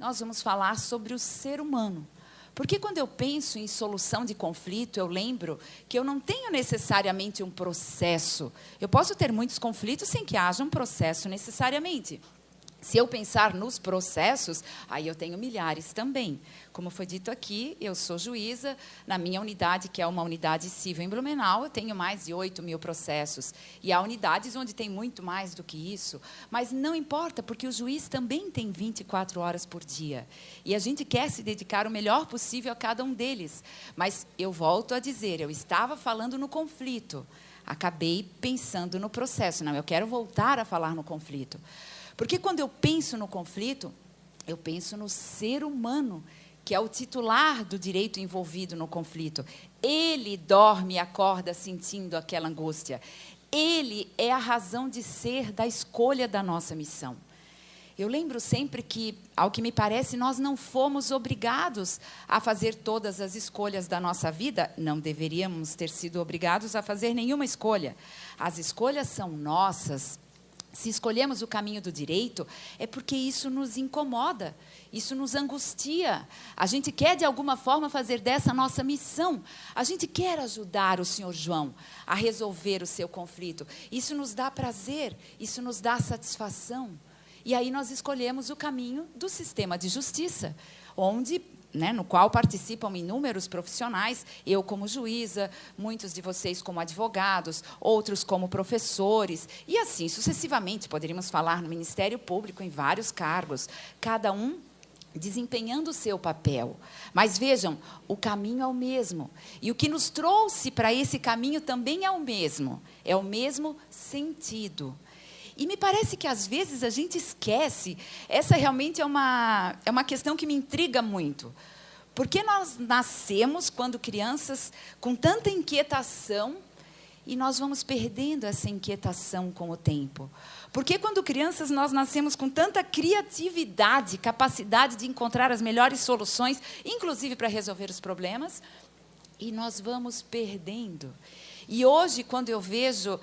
nós vamos falar sobre o ser humano. Porque quando eu penso em solução de conflito, eu lembro que eu não tenho necessariamente um processo. Eu posso ter muitos conflitos sem que haja um processo necessariamente. Se eu pensar nos processos, aí eu tenho milhares também. Como foi dito aqui, eu sou juíza. Na minha unidade, que é uma unidade civil em Blumenau, eu tenho mais de 8.000 processos. E há unidades onde tem muito mais do que isso. Mas não importa, porque o juiz também tem 24 horas por dia. E a gente quer se dedicar o melhor possível a cada um deles. Mas eu volto a dizer, eu estava falando no conflito. Acabei pensando no processo. Não, eu quero voltar a falar no conflito. Porque quando eu penso no conflito, eu penso no ser humano, que é o titular do direito envolvido no conflito. Ele dorme e acorda sentindo aquela angústia. Ele é a razão de ser da escolha da nossa missão. Eu lembro sempre que, ao que me parece, nós não fomos obrigados a fazer todas as escolhas da nossa vida. Não deveríamos ter sido obrigados a fazer nenhuma escolha. As escolhas são nossas. Se escolhemos o caminho do direito, é porque isso nos incomoda, isso nos angustia. A gente quer, de alguma forma, fazer dessa nossa missão. A gente quer ajudar o senhor João a resolver o seu conflito. Isso nos dá prazer, isso nos dá satisfação. E aí nós escolhemos o caminho do sistema de justiça, onde... no qual participam inúmeros profissionais, eu como juíza, muitos de vocês como advogados, outros como professores, e assim sucessivamente, poderíamos falar no Ministério Público em vários cargos, cada um desempenhando o seu papel. Mas vejam, o caminho é o mesmo, e o que nos trouxe para esse caminho também é o mesmo sentido. E me parece que, às vezes, a gente esquece. Essa realmente é uma questão que me intriga muito. Porque nós nascemos, quando crianças, com tanta inquietação, e nós vamos perdendo essa inquietação com o tempo. Porque, quando crianças, nós nascemos com tanta criatividade, capacidade de encontrar as melhores soluções, inclusive para resolver os problemas, e nós vamos perdendo. E hoje, quando eu vejo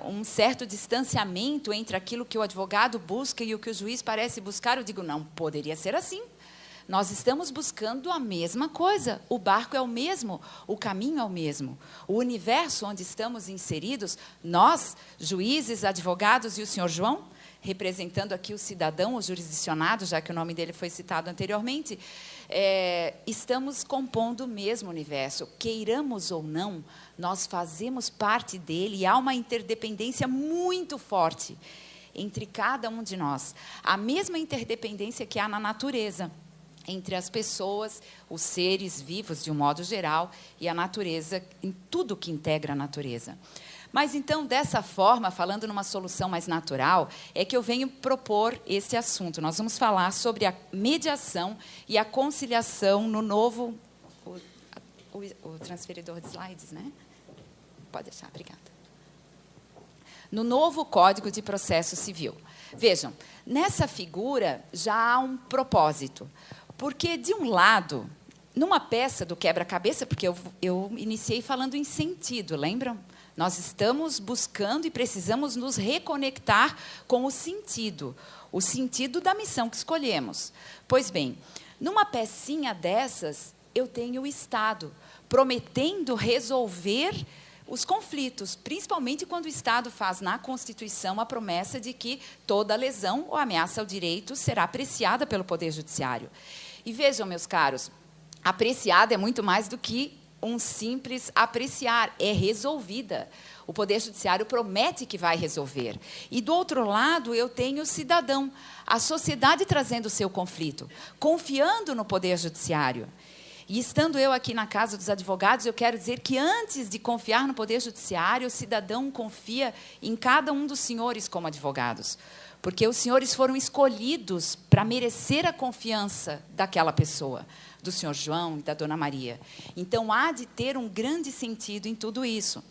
um certo distanciamento entre aquilo que o advogado busca e o que o juiz parece buscar, eu digo, não, poderia ser assim. Nós estamos buscando a mesma coisa. O barco é o mesmo, o caminho é o mesmo. O universo onde estamos inseridos, nós, juízes, advogados e o senhor João, representando aqui o cidadão, o jurisdicionado, já que o nome dele foi citado anteriormente, estamos compondo o mesmo universo. Queiramos ou não, nós fazemos parte dele e há uma interdependência muito forte entre cada um de nós. A mesma interdependência que há na natureza, entre as pessoas, os seres vivos, de um modo geral, e a natureza, em tudo que integra a natureza. Mas, então, dessa forma, falando numa solução mais natural, é que eu venho propor esse assunto. Nós vamos falar sobre a mediação e a conciliação no novo... O transferidor de slides, né? Pode deixar, obrigada. No novo Código de Processo Civil. Vejam, nessa figura já há um propósito. Porque, de um lado, numa peça do quebra-cabeça, porque eu iniciei falando em sentido, lembram? Nós estamos buscando e precisamos nos reconectar com o sentido da missão que escolhemos. Pois bem, numa pecinha dessas, eu tenho o Estado prometendo resolver os conflitos, principalmente quando o Estado faz na Constituição a promessa de que toda lesão ou ameaça ao direito será apreciada pelo Poder Judiciário. E vejam, meus caros, apreciada é muito mais do que um simples apreciar, é resolvida. O Poder Judiciário promete que vai resolver. E, do outro lado, eu tenho o cidadão, a sociedade trazendo o seu conflito, confiando no Poder Judiciário. E, estando eu aqui na Casa dos Advogados, eu quero dizer que, antes de confiar no Poder Judiciário, o cidadão confia em cada um dos senhores como advogados. Porque os senhores foram escolhidos para merecer a confiança daquela pessoa, do senhor João e da dona Maria. Então, há de ter um grande sentido em tudo isso.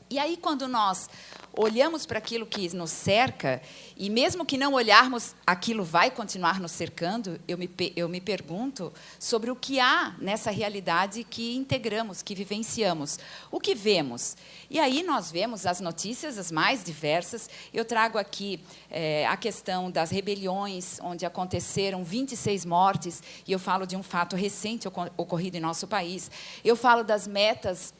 E aí, quando nós olhamos para aquilo que nos cerca, e mesmo que não olharmos, aquilo vai continuar nos cercando, eu me pergunto sobre o que há nessa realidade que integramos, que vivenciamos. O que vemos? E aí nós vemos as notícias as mais diversas. Eu trago aqui a questão das rebeliões, onde aconteceram 26 mortes, e eu falo de um fato recente ocorrido em nosso país. Eu falo das metas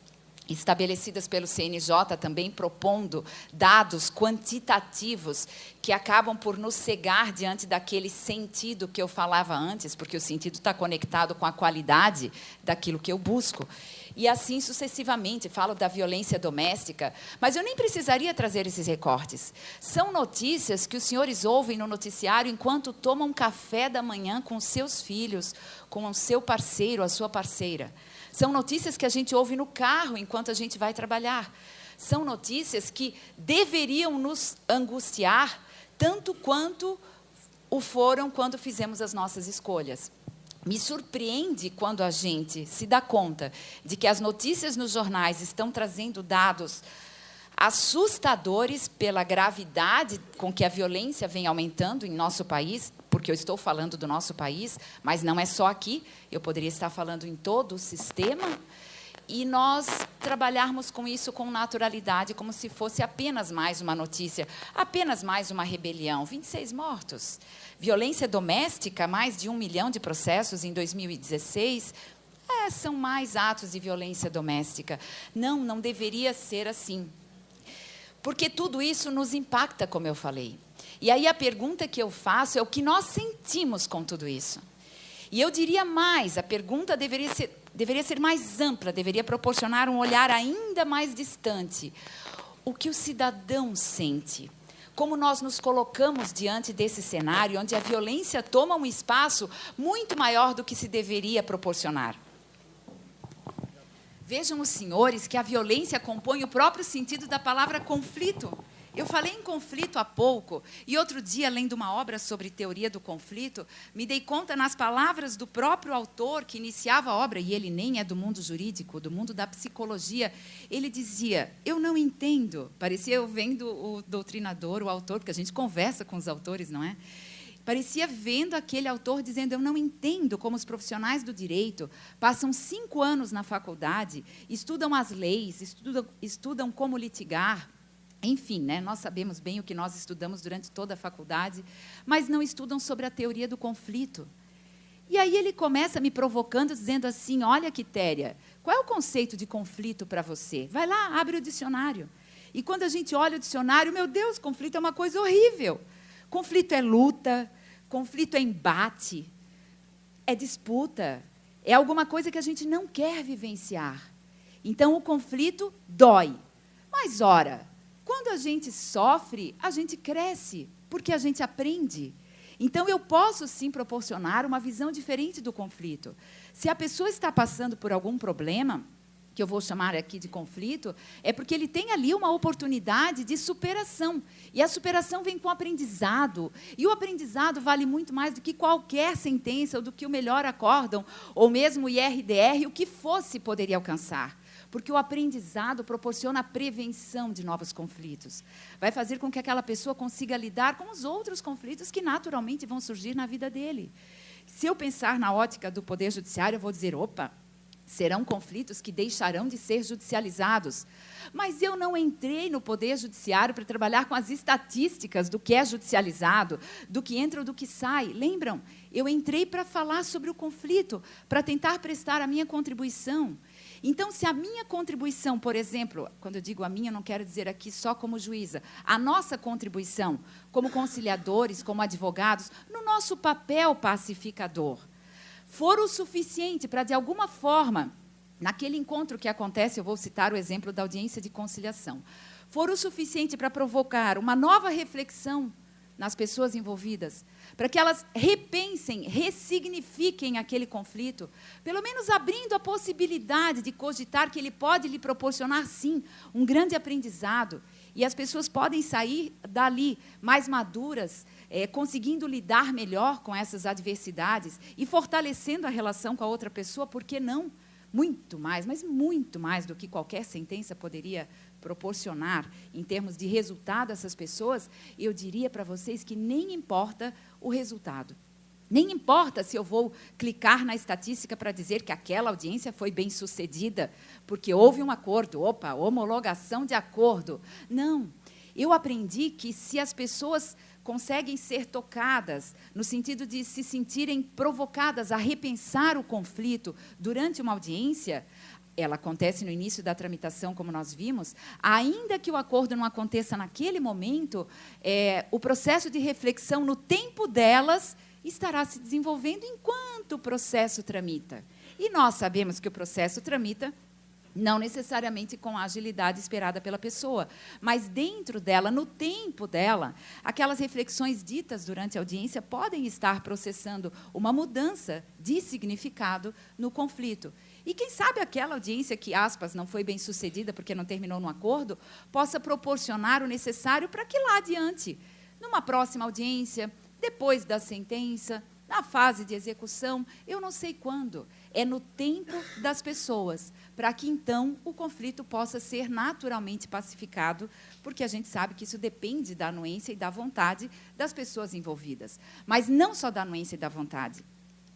estabelecidas pelo CNJ, também propondo dados quantitativos que acabam por nos cegar diante daquele sentido que eu falava antes, porque o sentido está conectado com a qualidade daquilo que eu busco. E assim sucessivamente, falo da violência doméstica, mas eu nem precisaria trazer esses recortes. São notícias que os senhores ouvem no noticiário enquanto tomam café da manhã com os seus filhos, com o seu parceiro, a sua parceira. São notícias que a gente ouve no carro enquanto a gente vai trabalhar. São notícias que deveriam nos angustiar tanto quanto o foram quando fizemos as nossas escolhas. Me surpreende quando a gente se dá conta de que as notícias nos jornais estão trazendo dados assustadores pela gravidade com que a violência vem aumentando em nosso país, porque eu estou falando do nosso país, mas não é só aqui, eu poderia estar falando em todo o sistema, e nós trabalharmos com isso com naturalidade, como se fosse apenas mais uma notícia, apenas mais uma rebelião. 26 mortos. Violência doméstica, mais de 1 milhão de processos em 2016. São mais atos de violência doméstica. Não deveria ser assim. Porque tudo isso nos impacta, como eu falei. E aí a pergunta que eu faço é o que nós sentimos com tudo isso. E eu diria mais, a pergunta deveria ser mais ampla, deveria proporcionar um olhar ainda mais distante. O que o cidadão sente? Como nós nos colocamos diante desse cenário, onde a violência toma um espaço muito maior do que se deveria proporcionar? Vejam os senhores que a violência compõe o próprio sentido da palavra conflito. Eu falei em conflito há pouco, e outro dia, lendo uma obra sobre teoria do conflito, me dei conta nas palavras do próprio autor que iniciava a obra, e ele nem é do mundo jurídico, do mundo da psicologia. Ele dizia, eu não entendo. Parecia eu vendo o doutrinador, o autor, porque a gente conversa com os autores, não é? Parecia vendo aquele autor dizendo, eu não entendo como os profissionais do direito passam 5 anos na faculdade, estudam as leis, estudam como litigar, enfim, né, nós sabemos bem o que nós estudamos durante toda a faculdade, mas não estudam sobre a teoria do conflito. E aí ele começa me provocando, dizendo assim, olha, Quitéria, qual é o conceito de conflito para você? Vai lá, abre o dicionário. E quando a gente olha o dicionário, meu Deus, conflito é uma coisa horrível. Conflito é luta, conflito é embate, é disputa, é alguma coisa que a gente não quer vivenciar. Então, o conflito dói. Mas, ora, quando a gente sofre, a gente cresce, porque a gente aprende. Então, eu posso, sim, proporcionar uma visão diferente do conflito. Se a pessoa está passando por algum problema, que eu vou chamar aqui de conflito, é porque ele tem ali uma oportunidade de superação. E a superação vem com aprendizado. E o aprendizado vale muito mais do que qualquer sentença, ou do que o melhor acórdão, ou mesmo o IRDR, o que fosse poderia alcançar. Porque o aprendizado proporciona a prevenção de novos conflitos. Vai fazer com que aquela pessoa consiga lidar com os outros conflitos que naturalmente vão surgir na vida dele. Se eu pensar na ótica do Poder Judiciário, eu vou dizer, opa, serão conflitos que deixarão de ser judicializados. Mas eu não entrei no Poder Judiciário para trabalhar com as estatísticas do que é judicializado, do que entra ou do que sai. Lembram? Eu entrei para falar sobre o conflito, para tentar prestar a minha contribuição. Então, se a minha contribuição, por exemplo, quando eu digo a minha, eu não quero dizer aqui só como juíza, a nossa contribuição como conciliadores, como advogados, no nosso papel pacificador, for o suficiente para, de alguma forma, naquele encontro que acontece, eu vou citar o exemplo da audiência de conciliação, for o suficiente para provocar uma nova reflexão nas pessoas envolvidas, para que elas repensem, ressignifiquem aquele conflito, pelo menos abrindo a possibilidade de cogitar que ele pode lhe proporcionar, sim, um grande aprendizado, e as pessoas podem sair dali mais maduras, conseguindo lidar melhor com essas adversidades e fortalecendo a relação com a outra pessoa, por que não? Muito mais, mas muito mais do que qualquer sentença poderia proporcionar em termos de resultado a essas pessoas, eu diria para vocês que nem importa o resultado. Nem importa se eu vou clicar na estatística para dizer que aquela audiência foi bem-sucedida, porque houve um acordo, opa, homologação de acordo. Não, eu aprendi que se as pessoas conseguem ser tocadas, no sentido de se sentirem provocadas a repensar o conflito durante uma audiência, ela acontece no início da tramitação, como nós vimos, ainda que o acordo não aconteça naquele momento, o processo de reflexão no tempo delas estará se desenvolvendo enquanto o processo tramita. E nós sabemos que o processo tramita não necessariamente com a agilidade esperada pela pessoa, mas dentro dela, no tempo dela, aquelas reflexões ditas durante a audiência podem estar processando uma mudança de significado no conflito. E quem sabe aquela audiência que, aspas, não foi bem sucedida porque não terminou no acordo, possa proporcionar o necessário para que lá adiante, numa próxima audiência, depois da sentença, na fase de execução, eu não sei quando, é no tempo das pessoas, para que, então, o conflito possa ser naturalmente pacificado, porque a gente sabe que isso depende da anuência e da vontade das pessoas envolvidas. Mas não só da anuência e da vontade,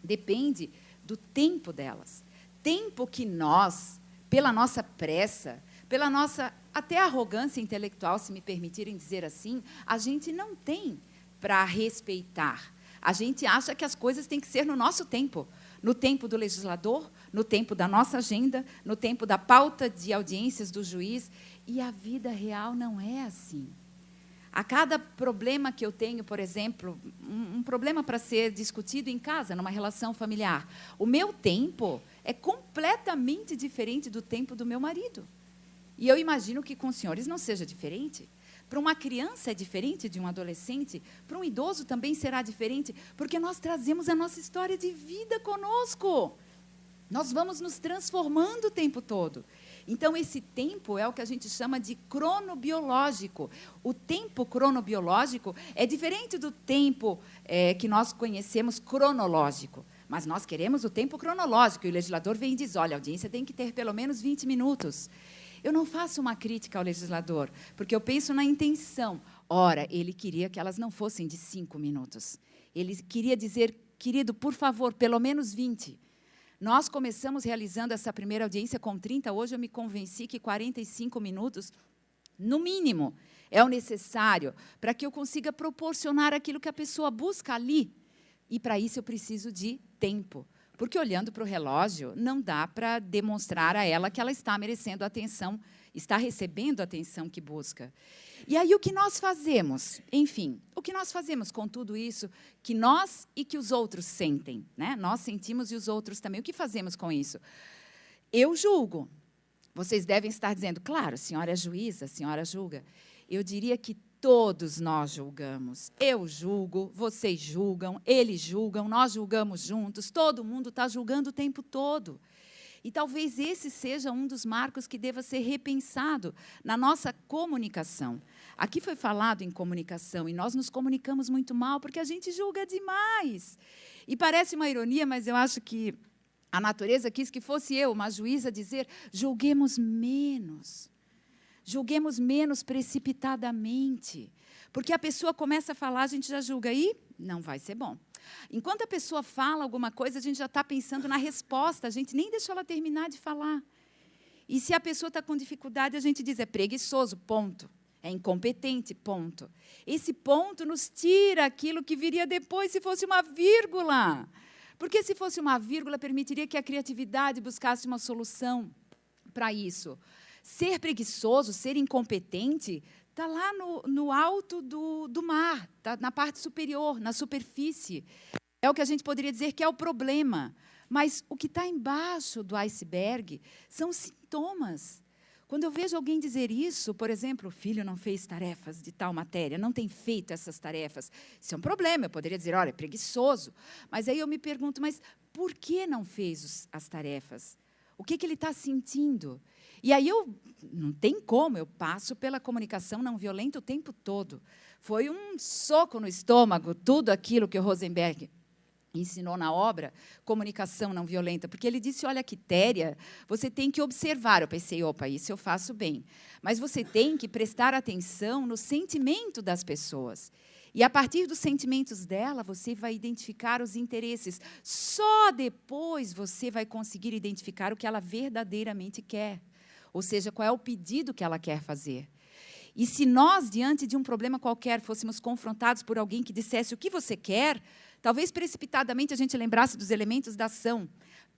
depende do tempo delas. Tempo que nós, pela nossa pressa, pela nossa até arrogância intelectual, se me permitirem dizer assim, a gente não tem para respeitar. A gente acha que as coisas têm que ser no nosso tempo, no tempo do legislador, no tempo da nossa agenda, no tempo da pauta de audiências do juiz, e a vida real não é assim. A cada problema que eu tenho, por exemplo, um problema para ser discutido em casa, numa relação familiar, o meu tempo é completamente diferente do tempo do meu marido. E eu imagino que com os senhores não seja diferente. Para uma criança é diferente de um adolescente, para um idoso também será diferente, porque nós trazemos a nossa história de vida conosco. Nós vamos nos transformando o tempo todo. Então, esse tempo é o que a gente chama de cronobiológico. O tempo cronobiológico é diferente do tempo que nós conhecemos cronológico. Mas nós queremos o tempo cronológico, e o legislador vem e diz, olha, a audiência tem que ter pelo menos 20 minutos. Eu não faço uma crítica ao legislador, porque eu penso na intenção. Ora, ele queria que elas não fossem de 5 minutos. Ele queria dizer, querido, por favor, pelo menos 20. Nós começamos realizando essa primeira audiência com 30, hoje eu me convenci que 45 minutos, no mínimo, é o necessário para que eu consiga proporcionar aquilo que a pessoa busca ali. E, para isso, eu preciso de tempo. Porque, olhando para o relógio, não dá para demonstrar a ela que ela está merecendo a atenção, está recebendo a atenção que busca. E aí, o que nós fazemos? Enfim, o que nós fazemos com tudo isso que nós e que os outros sentem, né? Nós sentimos e os outros também. O que fazemos com isso? Eu julgo. Vocês devem estar dizendo, claro, a senhora é juíza, a senhora julga. Eu diria que todos nós julgamos. Eu julgo, vocês julgam, eles julgam, nós julgamos juntos, todo mundo está julgando o tempo todo. E talvez esse seja um dos marcos que deva ser repensado na nossa comunicação. Aqui foi falado em comunicação, e nós nos comunicamos muito mal, porque a gente julga demais. E parece uma ironia, mas eu acho que a natureza quis que fosse eu, uma juíza, dizer, julguemos menos. Julguemos menos precipitadamente, porque a pessoa começa a falar, a gente já julga, e não vai ser bom. Enquanto a pessoa fala alguma coisa, a gente já está pensando na resposta, a gente nem deixa ela terminar de falar. E se a pessoa está com dificuldade, a gente diz, é preguiçoso, ponto. É incompetente, ponto. Esse ponto nos tira aquilo que viria depois se fosse uma vírgula. Porque se fosse uma vírgula, permitiria que a criatividade buscasse uma solução para isso. Ser preguiçoso, ser incompetente, está lá no alto do mar, está na parte superior, na superfície. É o que a gente poderia dizer que é o problema. Mas o que está embaixo do iceberg são sintomas. Quando eu vejo alguém dizer isso, por exemplo, o filho não fez tarefas de tal matéria, não tem feito essas tarefas, isso é um problema. Eu poderia dizer, olha, é preguiçoso. Mas aí eu me pergunto, mas por que não fez as tarefas? O que ele está sentindo? E aí, não tem como, eu passo pela comunicação não violenta o tempo todo. Foi um soco no estômago, tudo aquilo que o Rosenberg ensinou na obra Comunicação Não Violenta, porque ele disse, olha, Quitéria, você tem que observar. Eu pensei, opa, isso eu faço bem. Mas você tem que prestar atenção no sentimento das pessoas. E, a partir dos sentimentos dela, você vai identificar os interesses. Só depois você vai conseguir identificar o que ela verdadeiramente quer. Ou seja, qual é o pedido que ela quer fazer. E se nós, diante de um problema qualquer, fôssemos confrontados por alguém que dissesse o que você quer, talvez precipitadamente a gente lembrasse dos elementos da ação.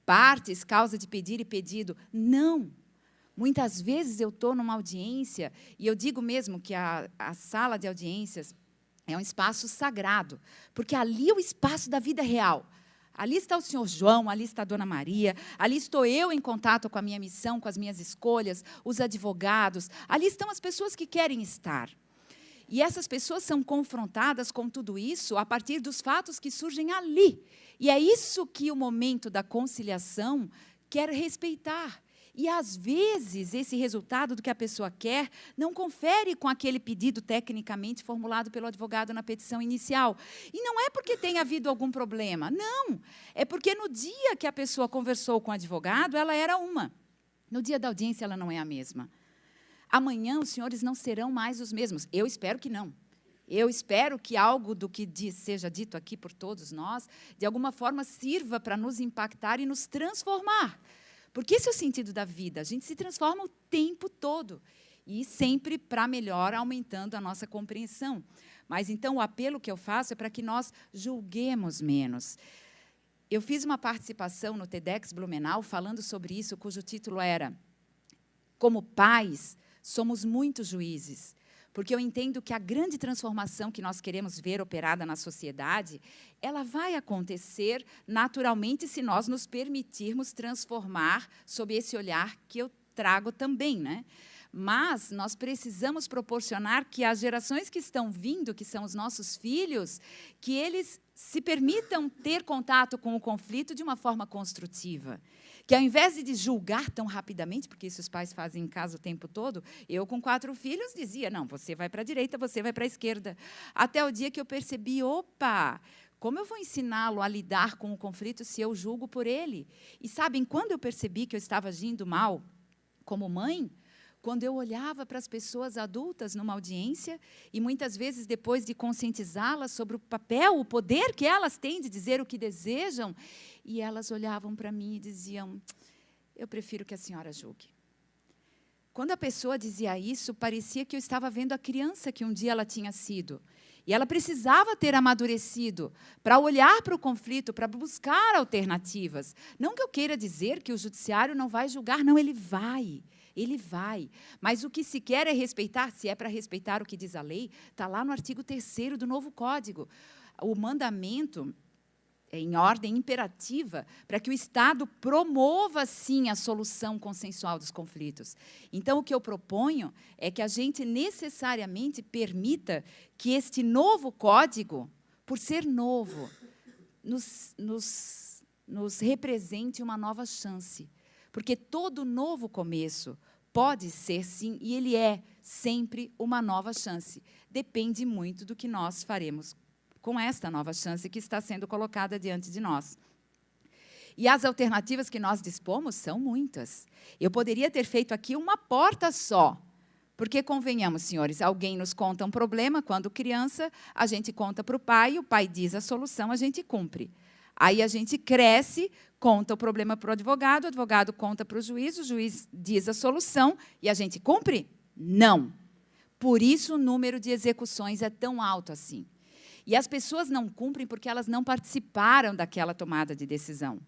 Partes, causa de pedir e pedido. Não. Muitas vezes eu estou numa audiência, e eu digo mesmo que a sala de audiências é um espaço sagrado, porque ali é o espaço da vida real. Ali está o senhor João, ali está a dona Maria, ali estou eu em contato com a minha missão, com as minhas escolhas, os advogados, ali estão as pessoas que querem estar. E essas pessoas são confrontadas com tudo isso a partir dos fatos que surgem ali. E é isso que o momento da conciliação quer respeitar. E, às vezes, esse resultado do que a pessoa quer não confere com aquele pedido tecnicamente formulado pelo advogado na petição inicial. E não é porque tenha havido algum problema, não. É porque no dia que a pessoa conversou com o advogado, ela era uma. No dia da audiência, ela não é a mesma. Amanhã, os senhores não serão mais os mesmos. Eu espero que não. Eu espero que algo do que seja dito aqui por todos nós, de alguma forma, sirva para nos impactar e nos transformar. Porque esse é o sentido da vida. A gente se transforma o tempo todo. E sempre para melhor, aumentando a nossa compreensão. Mas, então, o apelo que eu faço é para que nós julguemos menos. Eu fiz uma participação no TEDx Blumenau falando sobre isso, cujo título era Como pais, somos muitos juízes. Porque eu entendo que a grande transformação que nós queremos ver operada na sociedade, ela vai acontecer naturalmente se nós nos permitirmos transformar sob esse olhar que eu trago também, né? Mas nós precisamos proporcionar que as gerações que estão vindo, que são os nossos filhos, que eles se permitam ter contato com o conflito de uma forma construtiva. Que, ao invés de julgar tão rapidamente, porque isso os pais fazem em casa o tempo todo, eu, com 4 filhos, dizia, não, você vai para a direita, você vai para a esquerda. Até o dia que eu percebi, opa, como eu vou ensiná-lo a lidar com o conflito se eu julgo por ele? E, sabem, quando eu percebi que eu estava agindo mal como mãe, quando eu olhava para as pessoas adultas numa audiência e, muitas vezes, depois de conscientizá-las sobre o papel, o poder que elas têm de dizer o que desejam, e elas olhavam para mim e diziam, eu prefiro que a senhora julgue. Quando a pessoa dizia isso, parecia que eu estava vendo a criança que um dia ela tinha sido. E ela precisava ter amadurecido para olhar para o conflito, para buscar alternativas. Não que eu queira dizer que o judiciário não vai julgar, não, ele vai. Ele vai. Mas o que se quer é respeitar, se é para respeitar o que diz a lei, está lá no artigo 3º do novo Código. O mandamento é em ordem imperativa para que o Estado promova, sim, a solução consensual dos conflitos. Então, o que eu proponho é que a gente necessariamente permita que este novo Código, por ser novo, nos represente uma nova chance. Porque todo novo começo pode ser, sim, e ele é sempre uma nova chance. Depende muito do que nós faremos com esta nova chance que está sendo colocada diante de nós. E as alternativas que nós dispomos são muitas. Eu poderia ter feito aqui uma porta só, porque, convenhamos, senhores, alguém nos conta um problema, quando criança, a gente conta para o pai diz a solução, a gente cumpre. Aí a gente cresce, conta o problema para o advogado conta para o juiz diz a solução e a gente cumpre? Não. Por isso o número de execuções é tão alto assim. E as pessoas não cumprem porque elas não participaram daquela tomada de decisão.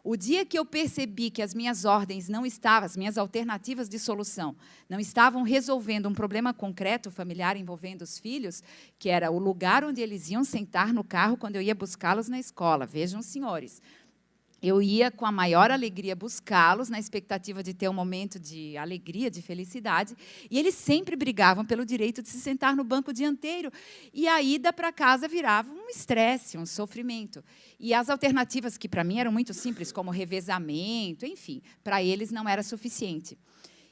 O dia que eu percebi que as minhas ordens não estavam, as minhas alternativas de solução, não estavam resolvendo um problema concreto familiar envolvendo os filhos, que era o lugar onde eles iam sentar no carro quando eu ia buscá-los na escola. Vejam, senhores, eu ia com a maior alegria buscá-los, na expectativa de ter um momento de alegria, de felicidade, e eles sempre brigavam pelo direito de se sentar no banco dianteiro. E a ida para casa virava um estresse, um sofrimento. E as alternativas, que para mim eram muito simples, como revezamento, enfim, para eles não era suficiente.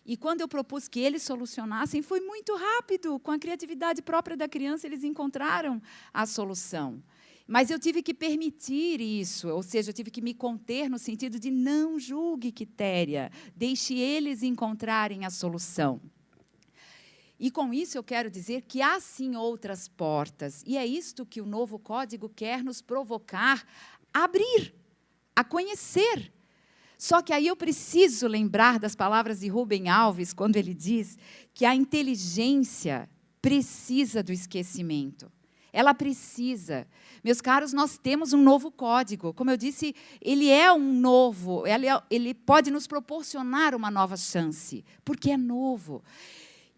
E quando eu propus que eles solucionassem, foi muito rápido. Com a criatividade própria da criança, eles encontraram a solução. Mas eu tive que permitir isso, ou seja, eu tive que me conter no sentido de não julgue, Quitéria, deixe eles encontrarem a solução. E com isso eu quero dizer que há sim outras portas, e é isto que o novo código quer nos provocar a abrir, a conhecer. Só que aí eu preciso lembrar das palavras de Rubem Alves, quando ele diz que a inteligência precisa do esquecimento. Ela precisa. Meus caros, nós temos um novo código. Como eu disse, ele é um novo, ele pode nos proporcionar uma nova chance, porque é novo.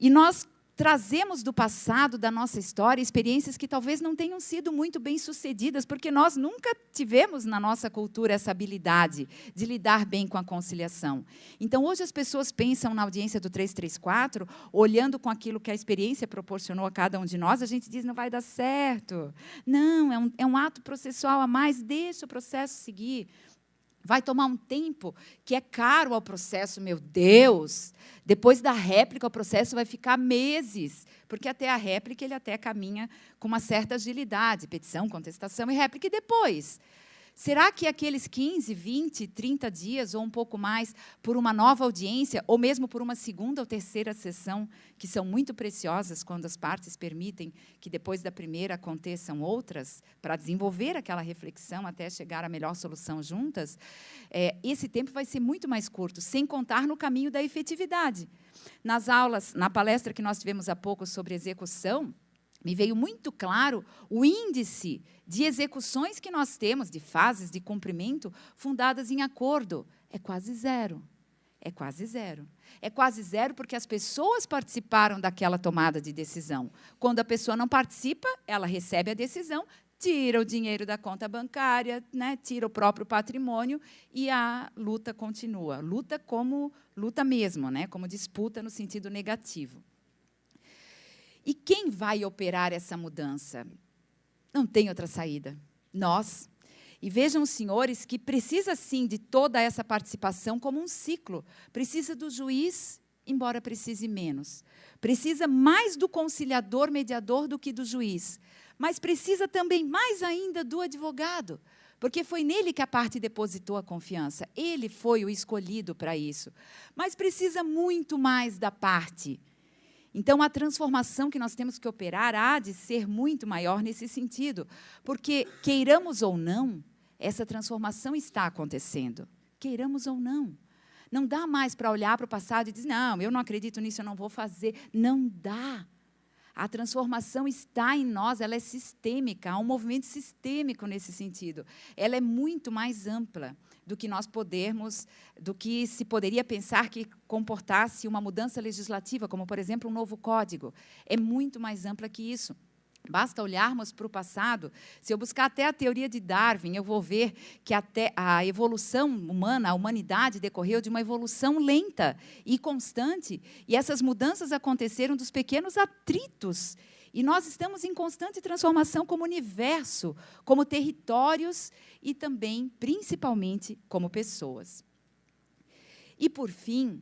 E nós trazemos do passado, da nossa história, experiências que talvez não tenham sido muito bem-sucedidas, porque nós nunca tivemos na nossa cultura essa habilidade de lidar bem com a conciliação. Então, hoje as pessoas pensam na audiência do 334, olhando com aquilo que a experiência proporcionou a cada um de nós, a gente diz, não vai dar certo. Não, é um ato processual a mais, deixa o processo seguir. Vai tomar um tempo que é caro ao processo, meu Deus. Depois da réplica, o processo vai ficar meses, porque até a réplica ele até caminha com uma certa agilidade, petição, contestação e réplica. E depois? Será que aqueles 15, 20, 30 dias ou um pouco mais por uma nova audiência, ou mesmo por uma segunda ou terceira sessão, que são muito preciosas quando as partes permitem que depois da primeira aconteçam outras, para desenvolver aquela reflexão até chegar à melhor solução juntas, esse tempo vai ser muito mais curto, sem contar no caminho da efetividade. Nas aulas, na palestra que nós tivemos há pouco sobre execução, me veio muito claro o índice de execuções que nós temos, de fases de cumprimento, fundadas em acordo. É quase zero. É quase zero. É quase zero porque as pessoas participaram daquela tomada de decisão. Quando a pessoa não participa, ela recebe a decisão, tira o dinheiro da conta bancária, né, tira o próprio patrimônio e a luta continua. Luta como luta mesmo, né, como disputa no sentido negativo. E quem vai operar essa mudança? Não tem outra saída. Nós. E vejam, senhores, que precisa, sim, de toda essa participação como um ciclo. Precisa do juiz, embora precise menos. Precisa mais do conciliador, mediador, do que do juiz. Mas precisa também, mais ainda, do advogado, porque foi nele que a parte depositou a confiança. Ele foi o escolhido para isso. Mas precisa muito mais da parte. Então, a transformação que nós temos que operar há de ser muito maior nesse sentido, porque, queiramos ou não, essa transformação está acontecendo. Queiramos ou não. Não dá mais para olhar para o passado e dizer, não, eu não acredito nisso, eu não vou fazer. Não dá. A transformação está em nós, ela é sistêmica, há um movimento sistêmico nesse sentido. Ela é muito mais ampla do que nós do que se poderia pensar que comportasse uma mudança legislativa, como, por exemplo, um novo código. É muito mais ampla que isso. Basta olharmos para o passado. Se eu buscar até a teoria de Darwin, eu vou ver que até a evolução humana, a humanidade decorreu de uma evolução lenta e constante, e essas mudanças aconteceram dos pequenos atritos. E nós estamos em constante transformação como universo, como territórios e também, principalmente, como pessoas. E, por fim,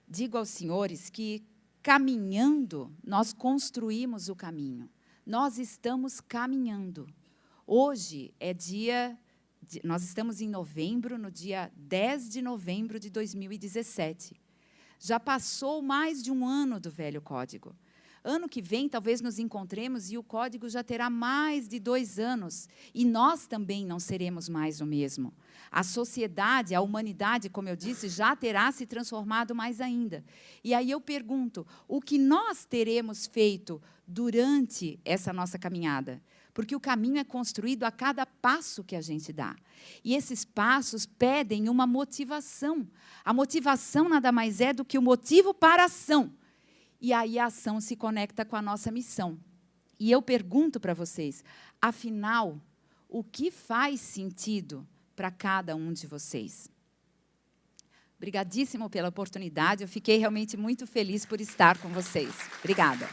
digo aos senhores que, caminhando, nós construímos o caminho. Nós estamos caminhando. Hoje é nós estamos em novembro, no dia 10 de novembro de 2017. Já passou mais de um ano do velho código. Ano que vem, talvez nos encontremos e o código já terá mais de 2 anos. E nós também não seremos mais o mesmo. A sociedade, a humanidade, como eu disse, já terá se transformado mais ainda. E aí eu pergunto, o que nós teremos feito durante essa nossa caminhada? Porque o caminho é construído a cada passo que a gente dá. E esses passos pedem uma motivação. A motivação nada mais é do que o motivo para a ação. E aí a ação se conecta com a nossa missão. E eu pergunto para vocês, afinal, o que faz sentido para cada um de vocês? Obrigadíssimo pela oportunidade, eu fiquei realmente muito feliz por estar com vocês. Obrigada.